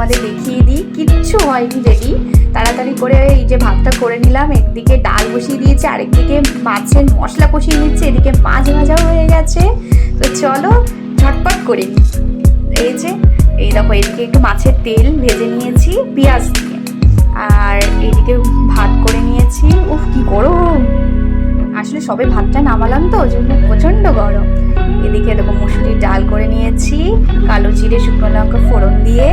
তোমাদের দেখিয়ে দিই। কিচ্ছু হয়নি রেডি, তাড়াতাড়ি করে এই যে ভাতটা করে নিলাম, একদিকে ডাল বসিয়ে দিয়েছে, আরেকদিকে মাছের মশলা কষিয়ে নিচ্ছে, এদিকে মাছ ভাজাও হয়ে গেছে। তো চলো ঝটপট করে নিই। এই যে এই দেখো, এদিকে একটু মাছের তেল ভেজে নিয়েছি পেঁয়াজ দিয়ে, আর এদিকে ভাত করে নিয়েছি। উফ কি গরম, আসলে সবে ভাতটা নামালাম তো ওই জন্য প্রচণ্ড গরম। এদিকে দেখো মুসুরির ডাল করে নিয়েছি কালো জিরে শুকনো লঙ্কা ফোড়ন দিয়ে,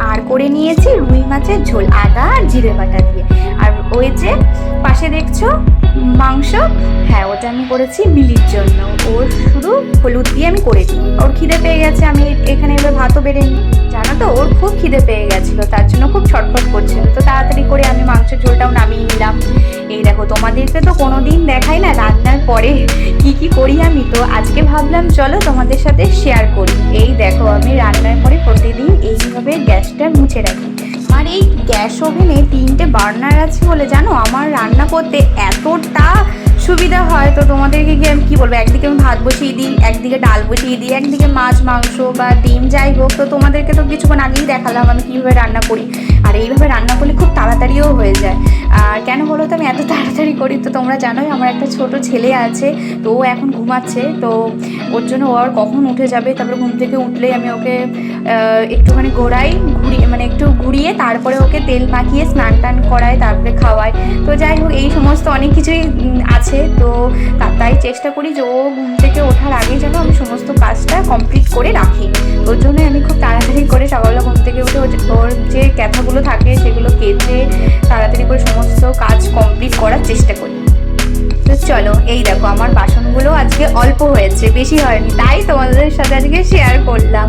আর করে নিয়েছি রুই মাছের ঝোল আদা আর জিরে বাটা দিয়ে। আর ওই যে পাশে দেখছো মাংস, হ্যাঁ ওটা আমি করেছি মিলির জন্য, ওর শুধু হলুদ দিয়ে আমি করে দিই। ওর খিদে পেয়ে গেছে, আমি এখানে এবার ভাতও বেড়ে নিই। জানো তো ওর খুব খিদে পেয়ে গেছিলো, তার জন্য খুব ছটফট করছিল, তো তাড়াতাড়ি করে আমি মাংসের ঝোলটাও নামিয়ে নিলাম। এই দেখো তোমাদেরকে তো কোনোদিন দেখাই না রান্নার পরে কি কি করি আমি, তো আজকে ভাবলাম চলো তোমাদের সাথে শেয়ার করি। এই দেখো আমি রান্নার পরে প্রতিদিন এইভাবে গ্যাসটা মুছে রাখি। আমার এই গ্যাস ওভেনে 3টে বার্নার আছে বলে জানো আমার রান্না করতে এতটা সুবিধা হয়। তো তোমাদেরকে কি আমি কী বলবো, একদিকে আমি ভাত বসিয়ে দিই, একদিকে ডাল বসিয়ে দিই, একদিকে মাছ মাংস বা ডিম যাই হোক। তো তোমাদেরকে তো কিছুক্ষণ আগেই দেখালাম আমি কীভাবে রান্না করি, আর এইভাবে রান্না করলে খুব তাড়াতাড়িও হয়ে যায়। আর কেন বলো তো আমি এত তাড়াতাড়ি করি, তো তোমরা জানোই আমার একটা ছোট ছেলে আছে, তো ও এখন ঘুমাচ্ছে, তো ওর জন্য ও আর কখন উঠে যাবে। তারপরে ঘুম থেকে উঠলেই আমি ওকে একটুখানি ঘুরিয়ে মানে একটু ঘুরিয়ে তারপরে ওকে তেল মাখিয়ে স্নান টান করাই, তারপরে খাওয়াই। তো যাই হোক এই সমস্ত অনেক কিছুই আছে, তো তাই চেষ্টা করি যে ও ঘুম থেকে ওঠার আগে যেন আমি সমস্ত কাজটা কমপ্লিট করে রাখি। ওর জন্যই আমি খুব তাড়াতাড়ি করে সকালবেলা ঘুম থেকে উঠে ওর যে ক্যাথাগুলো থাকে সেগুলো কেচে তাড়াতাড়ি করে সমস্ত কাজ কমপ্লিট করার চেষ্টা করি। তো চলো এই দেখো আমার বাসনগুলো আজকে অল্প হয়েছে, বেশি হয়নি, তাই তোমাদের সাথে আজকে শেয়ার করলাম।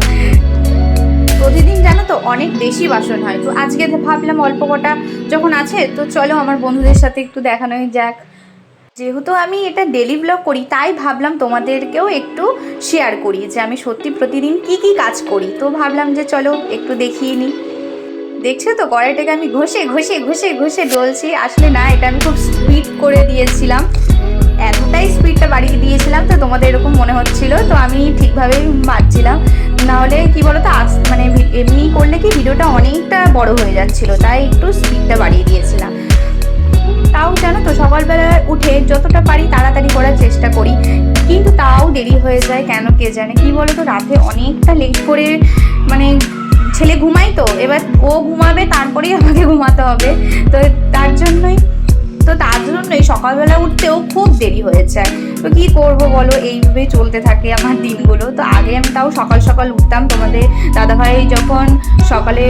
প্রতিদিন জানো তো অনেক বেশি বাসন হয়, তো আজকে ভাবলাম অল্প কটা যখন আছে তো চলো আমার বন্ধুদের সাথে একটু দেখানোই যাক। যেহেতু আমি এটা ডেলি ব্লগ করি তাই ভাবলাম তোমাদেরকেও একটু শেয়ার করি যে আমি সত্যি প্রতিদিন কি কি কাজ করি। তো ভাবলাম যে চলো একটু দেখিয়ে নিই। দেখছো তো কড়াইটাকে আমি ঘষে ঘষে ঘষে ঘষে ডলছি, আসলে না এটা আমি খুব স্পিড করে দিয়েছিলাম, এতটাই স্পিডটা বাড়িয়ে দিয়েছিলাম তো তোমাদের এরকম মনে হচ্ছিল, তো আমি ঠিকভাবেই বাড়ছিলাম। নাহলে কি বলতো মানে এমনি করলে কি ভিডিওটা অনেকটা বড় হয়ে যাচ্ছিলো, তাই একটু স্পিডটা বাড়িয়ে দিয়েছিলাম। তাও জানো তো সকালবেলা উঠে যতটা পারি তাড়াতাড়ি করার চেষ্টা করি, কিন্তু তাও দেরি হয়ে যায় কেন কে জানে। কি বলো তো রাতে অনেকটা লেট করে মানে ছেলে ঘুমাই, তো এবার ও ঘুমাবে তারপরেই আমাকে ঘুমাতে হবে, তো তার জন্যই সকালবেলা উঠতেও খুব দেরি হয়ে যায়। তো কী করবো বলো, এইভাবেই চলতে থাকে আমার দিনগুলো। তো আগে আমি তাও সকাল সকাল উঠতাম, তোমাদের দাদাভাই যখন সকালে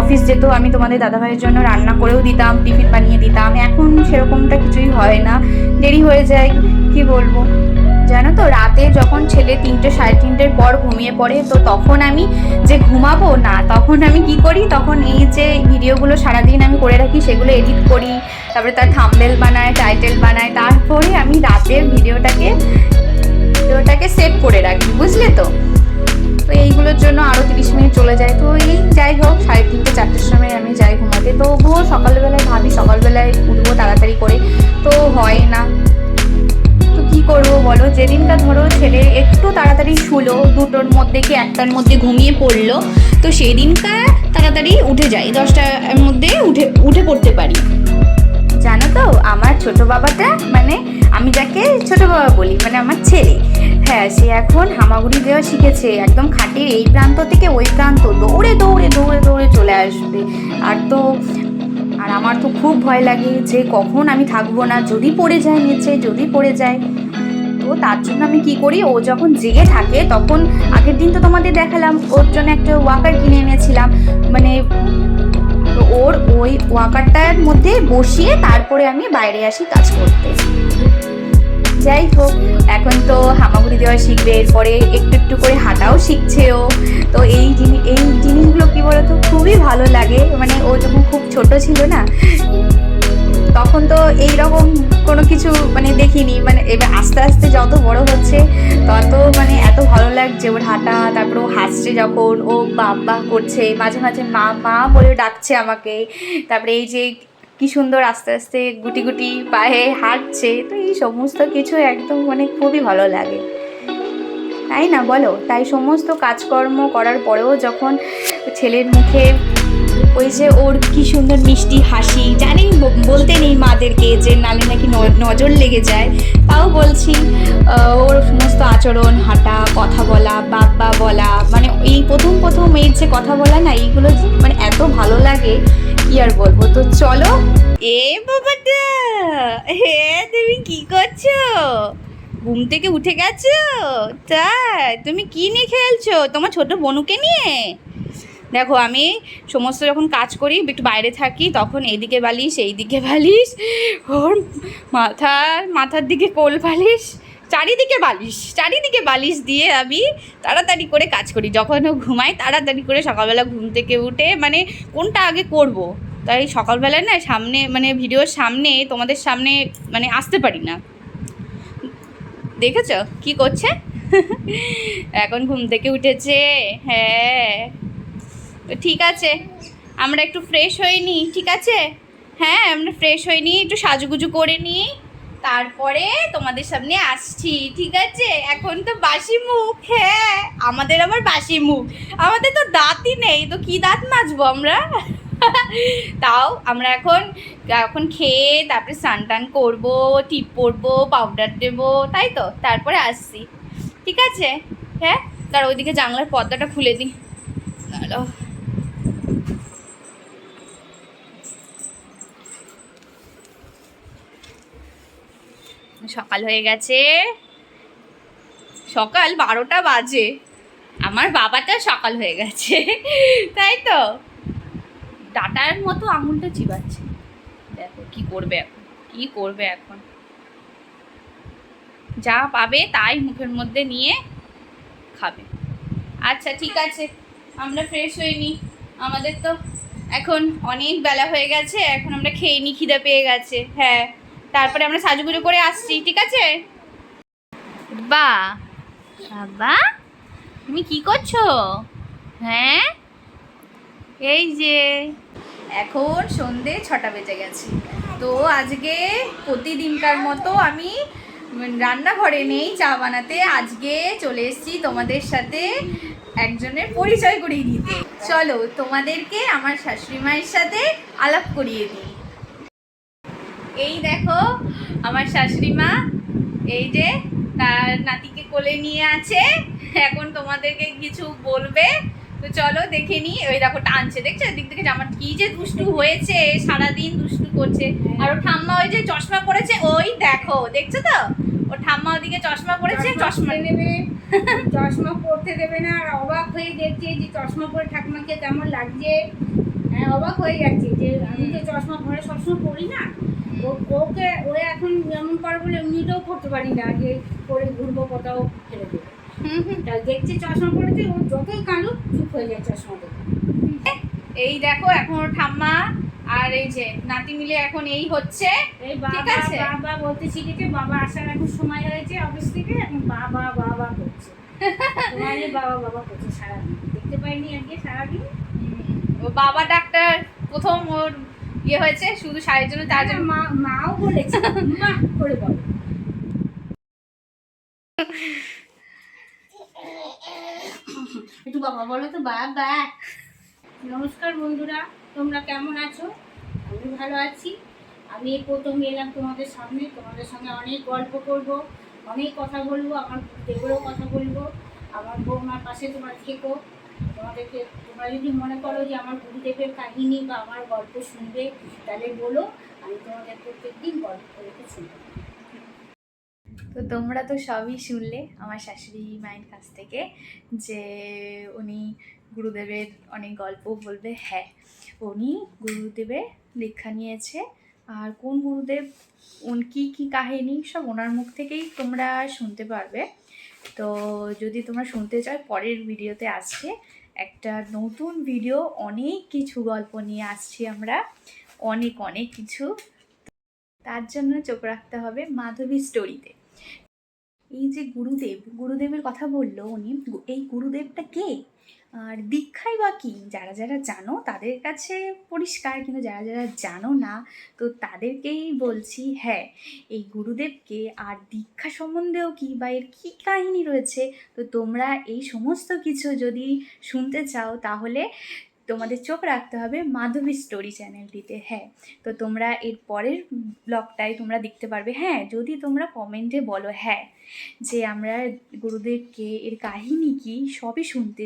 অফিস যেত আমি তোমাদের দাদাভাইয়ের জন্য রান্না করেও দিতাম, টিফিন বানিয়ে দিতাম। এখন সেরকমটা কিছুই হয় না, দেরি হয়ে যায়। কি বলবো জানো তো রাতে যখন ছেলে 3টে সাড়ে 3টের পর ঘুমিয়ে পড়ে, তো তখন আমি যে ঘুমাবো না, তখন আমি কি করি, তখন এই যে ভিডিওগুলো সারাদিন আমি করে রাখি সেগুলো এডিট করি, তারপরে তার থাম্বনেল বানাই, টাইটেল বানাই, তারপরে আমি রাতের ভিডিওটাকে সেভ করে রাখি, বুঝলে তো। তো এইগুলোর জন্য আরও 30 মিনিট চলে যায়। তো এই যাই হোক 3:30 4টের সময় আমি যাই ঘুমাতে, তো তবুও সকালবেলায় ভাবি সকালবেলায় উঠবো তাড়াতাড়ি করে, তো হয় না। তো কী করবো বলো, যেদিনটা ধরো ছেলে একটু তাড়াতাড়ি শুলো, 2টোর মধ্যে কি 1টার মধ্যে ঘুমিয়ে পড়লো, তো সেই দিনটা তাড়াতাড়ি উঠে যাই, 10টার মধ্যে উঠে পড়তে পারি। জানো তো আমার ছোট বাবাটা, মানে আমি যাকে ছোট বাবা বলি, মানে আমার ছেলে, হ্যাঁ সে এখন হামাগুড়ি দেওয়া শিখেছে। একদম খাটের এই প্রান্ত থেকে ওই প্রান্ত দৌড়ে দৌড়ে দৌড়ে দৌড়ে চলে আসবে। আর আমার তো খুব ভয় লাগে যে কখন আমি থাকবো না, যদি পড়ে যায় নিচে, যদি পড়ে যায়। তো তার জন্য আমি কি করি, ও যখন জেগে থাকে তখন আগের দিন তো তোমাদের দেখালাম ওর জন্য একটা ওয়াকার কিনে এনেছিলাম, মানে তো ওর ওই ওয়াকারটার মধ্যে বসিয়ে তারপরে আমি বাইরে আসি কাজ করতে। যাই হোক এখন তো হামাগুড়ি দেওয়া শিখবে, এরপরে একটু একটু করে হাঁটাও শিখছে ও। তো এই জিনিসগুলো কি বলতো খুবই ভালো লাগে, মানে ও যখন খুব ছোট ছিল না তখন তো এইরকম কোনো কিছু মানে দেখিনি, মানে এবার আস্তে আস্তে যত বড় হচ্ছে তত মানে এত ভালো লাগছে ওর হাঁটা। তারপর ও হাসছে যখন, ও বাবা করছে, মাঝে মাঝে মা মা বলে ডাকছে আমাকে, তারপরে এই যে কি সুন্দর আস্তে আস্তে গুটি গুটি পায়ে হাঁটছে, তো এই সমস্ত কিছু একদম মানে খুবই ভালো লাগে। তাই না বলো? তাই সমস্ত কাজকর্ম করার পরেও যখন ছেলের মুখে ওই যে ওর কি সুন্দর মিষ্টি হাসি, জানি বলতে নেই মাদেরকে যে নালে নাকি নজর লেগে যায়, তাও বলছি ওর সমস্ত আচরণ, হাঁটা, কথা বলা, বাবা বলা, মানে এই প্রথম এই যে কথা বলা না, এইগুলো মানে এত ভালো লাগে কি আর বলবো। তো চলো। এ বাবাটা, হ্যাঁ তুমি কি করছো? ঘুম থেকে উঠে গেছো? তাই তুমি কি নিয়ে খেলছো তোমার ছোট বনুকে নিয়ে? দেখো আমি সমস্ত যখন কাজ করি, একটু বাইরে থাকি, তখন এইদিকে বালিশ এইদিকে বালিশ, ওর মাথার দিকে কোল বালিশ, চারিদিকে বালিশ দিয়ে আমি তাড়াতাড়ি করে কাজ করি। যখন ও ঘুমায় তাড়াতাড়ি করে সকালবেলা ঘুম থেকে উঠে মানে কোনটা আগে করব, তাই সকালবেলায় না সামনে মানে ভিডিওর সামনে তোমাদের সামনে মানে আসতে পারি না। দেখেছো কি করছে? এখন ঘুম থেকে উঠেছে। হ্যাঁ তো ঠিক আছে, আমরা একটু ফ্রেশ হয়ে নিই, ঠিক আছে? হ্যাঁ আমরা ফ্রেশ হয়ে নিই, একটু সাজুগুজু করে নিই, তারপরে তোমাদের সামনে আসছি, ঠিক আছে? এখন তো বাসি মুখ। হ্যাঁ আমাদের আবার বাসি মুখ, আমাদের তো দাঁতই নেই, তো কি দাঁত মাজবো আমরা? তাও আমরা এখন খেয়ে তারপরে স্নান টান করবো, টিপ পরবো, পাউডার দেবো, তাই তো তারপরে আসছি, ঠিক আছে? হ্যাঁ তার ওইদিকে জানলার পর্দাটা খুলে দিই। সকাল হয়ে গেছে, সকাল 12টা বাজে, আমার বাবাটা সকাল হয়ে গেছে, তাই তো? ডাটার মতো আঙুলটা চিবাচ্ছে, দেখো কি করবে এখন, যা পাবে তাই মুখের মধ্যে নিয়ে খাবে। আচ্ছা ঠিক আছে, আমরা ফ্রেশ হয়ে নিই, আমাদের তো এখন অনেক বেলা হয়ে গেছে, এখন আমরা খেয়ে নিই, খিদে পেয়ে গেছে। হ্যাঁ তারপরে আমরা সাজুগুজু করে আসছি, ঠিক আছে? বাবা তুমি কি করছো? হ্যাঁ এই যে এখন সন্ধে 6টা বেজে গেছে, তো আজকে প্রতিদিনকার মতো আমি রান্নাঘরে নেই চা বানাতে, আজকে চলে এসেছি তোমাদের সাথে একজনের পরিচয় করিয়ে দিতে। চলো তোমাদেরকে আমার শাশুড়ি মায়ের সাথে আলাপ করিয়ে দিই। এই দেখো আমার শাশুড়ি মা, এই যে তার নাতিকে কোলে নিয়ে আছে, এখন তোমাদেরকে কিছু বলবে, তো চলো দেখে নি। ওই দেখো টানছে, দেখছো এদিক থেকে জামা, কি যে দুষ্টু হয়েছে, সারাদিন দুষ্টু করছে। আর ও ঠাম্মা ওই যে চশমা পরেছে, ওই দেখো দেখছো তো, ও ঠাম্মা ওদিকে চশমা পরেছে, চশমা নেবে, চশমা পরতে দেবে না, আর অবাক হয়ে দেখছে যে চশমা পরে ঠাকুমাকে কেমন লাগছে। হ্যাঁ অবাক হয়ে যাচ্ছে যে আমি তো চশমা ঘরে সবসময় পরি না, ওকে ও এখন এমন করে বলে এমনিটাও করতে পারি না যে পরে ঘুরবো কোথাও ফেলে দেবে। তাই দেখছে চশমা পরেছে, ও যতই কাঁদুক চুপ হয়ে যায় চশমা দেখে। এই দেখো এখন ওর ঠাম্মা আর এই যে নাতি মিলে এখন এই হচ্ছে, এই ঠিক আছে? বাবা বলতে শিখেছে, বাবা আসার এখন সময় হয়েছে অফিস থেকে, এখন বাবা করছে। তোমারই বাবা করছে সারাদিন, দেখতে পাইনি আজকে সারাদিন। ও বাবা ডাক্তার প্রথম ওর ইয়ে হয়েছে, শুধু শাড়ির জন্য তার জন্য মাও বলেছে মা করে বলো। একটু বাবা বলো তো, বাবা। নমস্কার বন্ধুরা, তোমরা কেমন আছো? আমি ভালো আছি। আমি এই প্রথম এলাম তোমাদের সামনে, তোমাদের সঙ্গে অনেক গল্প করব, অনেক কথা বলবো, আমার গুরুদেবেরও কথা বলবো, আমার বৌমার পাশে তোমরা থেকো। তোমাদেরকে তোমরা যদি মনে করো যে আমার গুরুদেবের কাহিনী বা আমার গল্প শুনবে, তাহলে বলো, আমি তোমাদের প্রত্যেকদিন গল্প করে শুনবো। তো তোমরা তো সবই শুনলে আমার শাশুড়ি মায়ের কাছ থেকে যে উনি গুরুদেবের অনেক গল্প বলবে। হ্যাঁ উনি গুরুদেবের দীক্ষা নিয়েছে, আর কোন গুরুদেব কী কাহিনী সব ওনার মুখ থেকেই তোমরা শুনতে পারবে। তো যদি তোমরা শুনতে চাও, পরের ভিডিওতে আসছে একটা নতুন ভিডিও, অনেক কিছু গল্প নিয়ে আসছি আমরা, অনেক কিছু। তার জন্য চোখ রাখতে হবে মাধবী স্টোরিতে। এই যে গুরুদেবের কথা বললো উনি, এই গুরুদেবটা কে? আর দীক্ষাই বা কী, যারা যারা জানো তাদের কাছে পরিষ্কার, কিন্তু যারা যারা জানো না তো তাদেরকেই বলছি। হ্যাঁ, এই গুরুদেবকে আর দীক্ষা সম্বন্ধেও কী বা এর কী কাহিনী রয়েছে, তো তোমরা এই সমস্ত কিছু যদি শুনতে চাও তাহলে তোমাদের চোখ রাখতে হবে মাধবী স্টোরি চ্যানেলটিতে। হ্যাঁ, তো তোমরা এর পরের ব্লগটাই তোমরা দেখতে পারবে। হ্যাঁ, যদি তোমরা কমেন্টে বলো হ্যাঁ যে আমরা গুরুদেবকে এর কাহিনী কি সবই শুনতে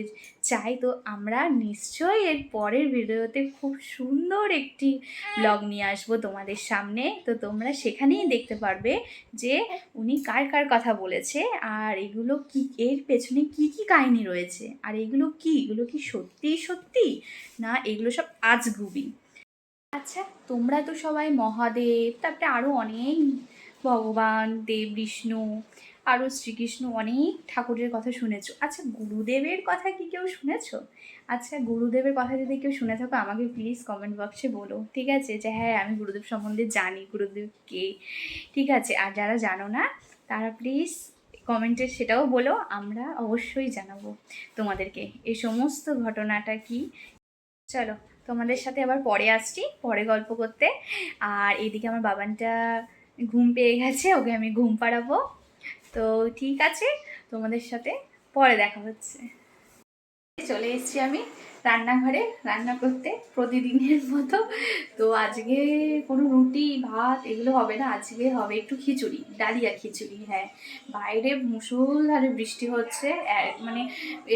চাই, তো আমরা নিশ্চয়ই এর পরের ভিডিওতে খুব সুন্দর একটি ব্লগ নিয়ে আসবো তোমাদের সামনে। তো তোমরা সেখানেই দেখতে পারবে যে উনি কার কার কথা বলেছে, আর এগুলো কি, এর পেছনে কি কি কাহিনী রয়েছে, আর এগুলো কি সত্যি সত্যি না এগুলো সব আজগুবি। আচ্ছা, তোমরা তো সবাই মহাদেব, তারপরে আরও অনেক ভগবান, দেব, বিষ্ণু, আরও শ্রীকৃষ্ণ, অনেক ঠাকুরের কথা শুনেছো। আচ্ছা, গুরুদেবের কথা কি কেউ শুনেছো? আচ্ছা, গুরুদেবের কথা যদি কেউ শুনে থাকো আমাকে প্লিজ কমেন্ট বক্সে বলো, ঠিক আছে, যে হ্যাঁ আমি গুরুদেব সম্বন্ধে জানি, গুরুদেব কে, ঠিক আছে। আর যারা জানো না তারা প্লিজ কমেন্টে সেটাও বলো, আমরা অবশ্যই জানাবো তোমাদেরকে এই সমস্ত ঘটনাটা কি। চলো, তোমাদের সাথে আবার পরে আসছি, পরে গল্প করতে। আর এইদিকে আমার বাবানটা ঘুম পেয়ে গেছে, ওকে আমি ঘুম পাড়াবো। তো ঠিক আছে, তোমাদের সাথে পরে দেখা হচ্ছে। চলে এসেছি আমি রান্নাঘরে রান্না করতে প্রতিদিনের মতো। তো আজকে কোনো রুটি ভাত এগুলো হবে না, আজকে হবে একটু খিচুড়ি, ডালিয়া খিচুড়ি। হ্যাঁ, বাইরে মুষলধারে বৃষ্টি হচ্ছে, মানে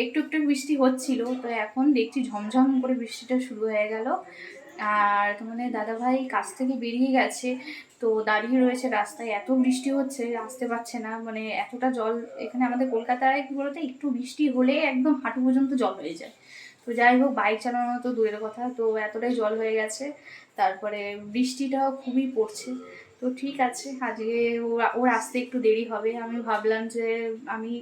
একটু একটু বৃষ্টি হচ্ছিল, তো এখন দেখছি ঝমঝম করে বৃষ্টিটা শুরু হয়ে গেল। আর তোমাদের দাদাভাই কাছ থেকে বেরিয়ে গেছে, তো দাঁড়িয়ে রয়েছে রাস্তায়, এত বৃষ্টি হচ্ছে আসতে পারছে না, মানে এতটা জল এখানে আমাদের কলকাতায় কী বলতো, একটু বৃষ্টি হলে একদম হাঁটু পর্যন্ত জল হয়ে যায়। তো যাই হোক, বাইক চালানো তো দূরের কথা, তো এতটাই জল হয়ে গেছে, তারপরে বৃষ্টিটাও খুবই পড়ছে। তো ঠিক আছে, আজকে ওর আসতে একটু দেরি হবে। আমি ভাবলাম যে আমি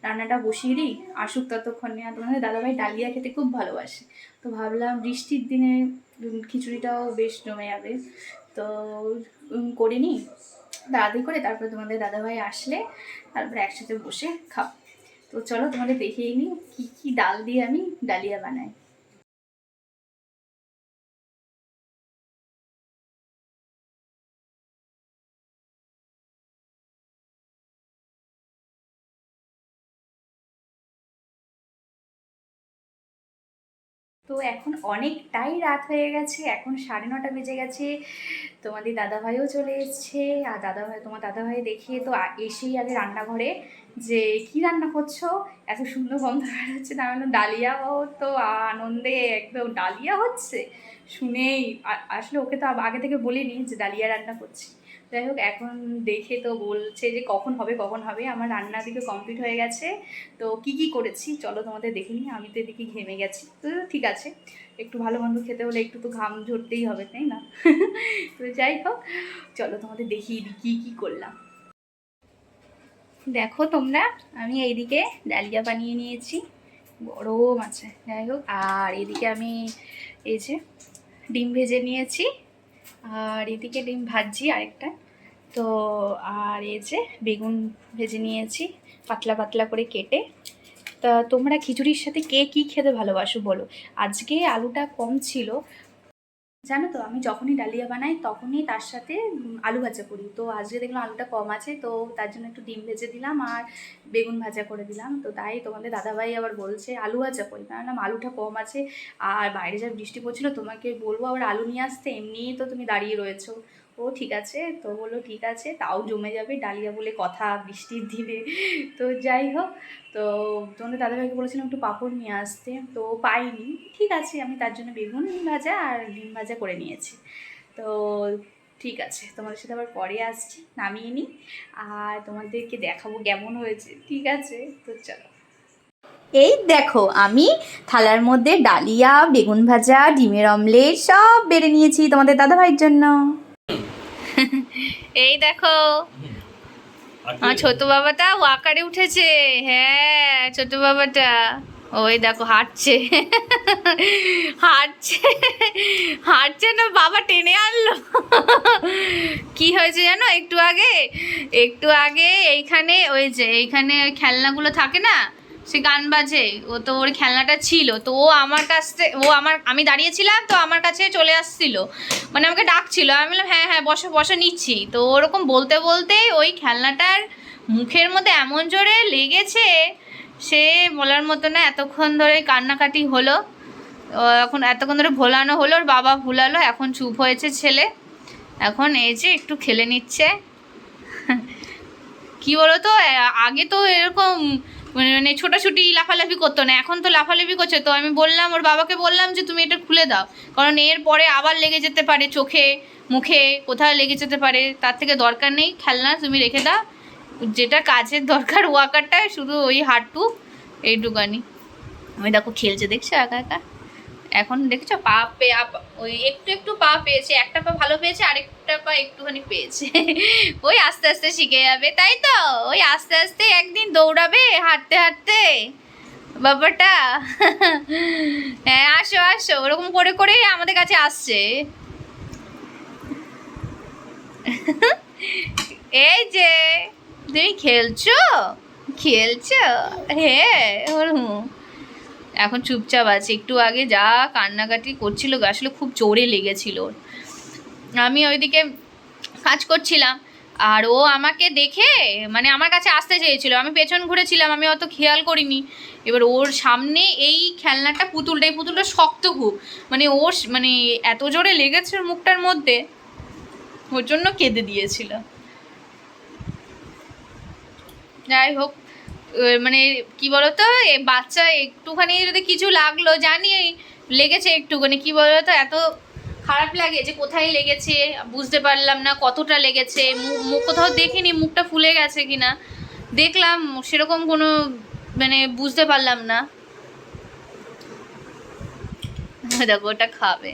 রান্নাটা বসিয়ে দিই, আসুক ততক্ষণে। আর তোমাদের দাদাভাই ডালিয়া খেতে খুব ভালোবাসে, তো ভাবলাম বৃষ্টির দিনে খিচুড়িটাও বেশ জমে যাবে, তো করে নিই তাড়াতাড়ি করে, তারপরে তোমাদের দাদাভাই আসলে তারপরে একসাথে বসে খাবো। তো চলো তোমাদের দেখিয়ে নিই কী কী ডাল দিয়ে আমি ডালিয়া বানাই। তো এখন অনেকটাই রাত হয়ে গেছে, এখন 9:30 বেজে গেছে। তোমাদের দাদাভাইও চলে এসছে, আর তোমার দাদাভাই দেখিয়ে তো এসেই আগে রান্নাঘরে যে কি রান্না করছো, এত সুন্দর গন্ধ বেরোচ্ছে। তার মানে ডালিয়া, ও তো আনন্দে একদম ডালিয়া হচ্ছে শুনেই, আসলে ওকে তো আগে থেকে বলিনি যে ডালিয়া রান্না করছি। যাই হোক, এখন দেখে তো বলছে যে কখন হবে কখন হবে। আমার রান্না দিকে কমপ্লিট হয়ে গেছে। তো কি কি করেছি চলো তোমাদের দেখে নিই। আমি তো এদিকে ঘেমে গেছি, তো ঠিক আছে, একটু ভালো মন্দ খেতে হলে একটু তো ঘাম ঝরতেই হবে, তাই না? তো যাই হোক, চলো তোমাদের দেখিয়ে দিই কী কী করলাম। দেখো তোমরা, আমি এইদিকে ডালিয়া বানিয়ে নিয়েছি, গরম আছে। যাই হোক, আর এদিকে আমি এই যে ডিম ভেজে নিয়েছি, আর এদিকে ডিম ভাজছি আরেকটা। তো আর এই যে বেগুন ভেজে নিয়েছি পাতলা পাতলা করে কেটে। তা তোমরা খিচুড়ির সাথে কে কী খেতে ভালোবাসো বলো। আজকে আলুটা কম ছিল, জানো তো আমি যখনই ডালিয়া বানাই তখনই তার সাথে আলু ভাজা করি। তো আজকে দেখলাম আলুটা কম আছে, তো তার জন্য একটু ডিম ভেজে দিলাম আর বেগুন ভাজা করে দিলাম। তো তাই তোমাদের দাদাভাই আবার বলছে আলু ভাজা করি, কারণ আলুটা কম আছে, আর বাইরে যা বৃষ্টি পড়ছিল তোমাকে বলবো আবার আলু নিয়ে আসতে, এমনিই তো তুমি দাঁড়িয়ে রয়েছো। ও ঠিক আছে, তো বললো ঠিক আছে, তাও জমে যাবে ডালিয়া বলে কথা বৃষ্টির দিনে। তো যাই হোক, তো তোমাদের দাদাভাইকে বলেছিলাম একটু পাঁপড় নিয়ে আসতে, তো পাইনি। ঠিক আছে, আমি তার জন্য বেগুন ভাজা আর ডিম ভাজা করে নিয়েছি। তো ঠিক আছে, তোমাদের সাথে আবার পরে আসছি, নামিয়ে নিই আর তোমাদেরকে দেখাবো কেমন হয়েছে, ঠিক আছে? তো চলো, এই দেখো আমি থালার মধ্যে ডালিয়া, বেগুন ভাজা, ডিমের অমলেট সব বেড়ে নিয়েছি তোমাদের দাদাভাইয়ের জন্য। এই দেখো আমার ছোট বাবাটা ওয়াকারে উঠেছে। হ্যাঁ, ছোট বাবাটা ওই দেখো হাঁটছে, হাঁটছে, হাঁটছে না, বাবা টেনে আনলো। কি হয়েছে জানো, একটু আগে এইখানে ওই যে এইখানে খেলনাগুলো থাকে না, সে গান বাজে, ও তো ওর খেলনাটা ছিল, তো ও আমার কাছে আমি দাঁড়িয়েছিলাম তো আমার কাছে চলে আসছিল, মানে আমাকে ডাকছিল, আমি বললাম হ্যাঁ হ্যাঁ বসো বসো নিচ্ছি, তো ওরকম বলতে বলতে ওই খেলনাটার মুখের মধ্যে এমন জোরে লেগেছে, সে বলার মতো না। এতক্ষণ ধরে কান্নাকাটি হলো, এখন এতক্ষণ ধরে ভোলানো হলো, ওর বাবা ভুলালো, এখন চুপ হয়েছে ছেলে, এখন এই যে একটু খেলে নিচ্ছে। কি বলতো, আগে তো এরকম মানে ছোটাছুটি লাফালাফি করতো না, এখন তো লাফালাফি করছে। তো আমি বললাম, ওর বাবাকে বললাম যে তুমি এটা খুলে দাও, কারণ এর পরে আবার লেগে যেতে পারে চোখে মুখে, কোথাও লেগে যেতে পারে, তার থেকে দরকার নেই খেলনা, তুমি রেখে দাও, যেটা কাজের দরকার ওয়াকারটা শুধু ওই হাঁটু এইটুকানি। আমি দেখো খেলছে, দেখছো একা একা। এখন দেখছো পা ওই একটু একটু পা পেয়েছে, একটা পা ভালো পেয়েছে, আরেকটা পা একটুখানি পেয়েছে। ওই আস্তে আস্তে শিখে যাবে, তাই তো, ওই আস্তে আস্তে একদিন দৌড়াবে হাঁটতে হাঁটতে বাবাটা। হ্যাঁ আসো আসো, ওরকম করে করে আমাদের কাছে আসছে। এই যে তুমি খেলছো খেলছো, হ্যাঁ এখন চুপচাপ আছে, একটু আগে যা কান্নাকাটি করছিল, আসলে খুব জোরে লেগেছিল। আমি ওইদিকে কাজ করছিলাম, আর ও আমাকে দেখে মানে আমার কাছে আসতে চেয়েছিল, আমি পেছন ঘুরেছিলাম, আমি অত খেয়াল করিনি। এবার ওর সামনে এই খেলনাটা, পুতুলটা শক্ত খুব, মানে ওর মানে এত জোরে লেগেছে ওর মুখটার মধ্যে, ওর জন্য কেঁদে দিয়েছিল। যাই হোক, মানে কি বলতো, বাচ্চা একটুখানি যদি কিছু লাগলো, জানি লেগেছে একটুখানি, কি বলতো এত খারাপ লাগে যে কোথায় লেগেছে বুঝতে পারলাম না, কতটা লেগেছে, মুখ কোথাও দেখিনি মুখটা ফুলে গেছে কিনা, দেখলাম সেরকম কোনো মানে বুঝতে পারলাম না। দেখো ওটা খাবে,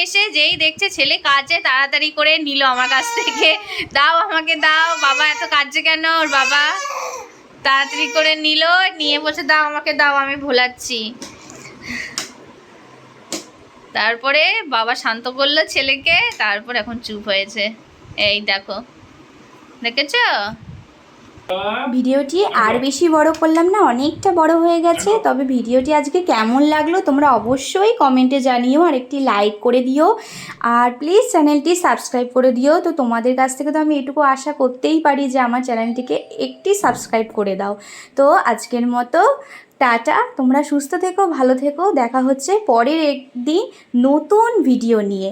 এসে যেই দেখছে ছেলে কাজে, তাড়াতাড়ি করে নিল আমার কাছ থেকে, দাও আমাকে দাও, বাবা এত কাজে কেন, ওর বাবা তাড়াতাড়ি করে নিল, নিয়ে বলছে দাও আমাকে দাও, আমি ভোলাচ্ছি। তারপরে বাবা শান্ত করলো ছেলেকে, তারপর এখন চুপ হয়েছে। এই দেখো, দেখেছো? ভিডিওটি আর বেশি বড় করলাম না, অনেকটা বড় হয়ে গেছে। তবে ভিডিওটি আজকে কেমন লাগলো তোমরা অবশ্যই কমেন্টে জানিও, আর একটি লাইক করে দিও, আর প্লিজ চ্যানেলটি সাবস্ক্রাইব করে দিও। তো তোমাদের কাছ থেকে তো আমি এটুকু আশা করতেই পারি যে আমার চ্যানেলটিকে একটি সাবস্ক্রাইব করে দাও। তো আজকের মতো টাটা, তোমরা সুস্থ থেকো, ভালো থেকো, দেখা হচ্ছে পরের একদিন নতুন ভিডিও নিয়ে।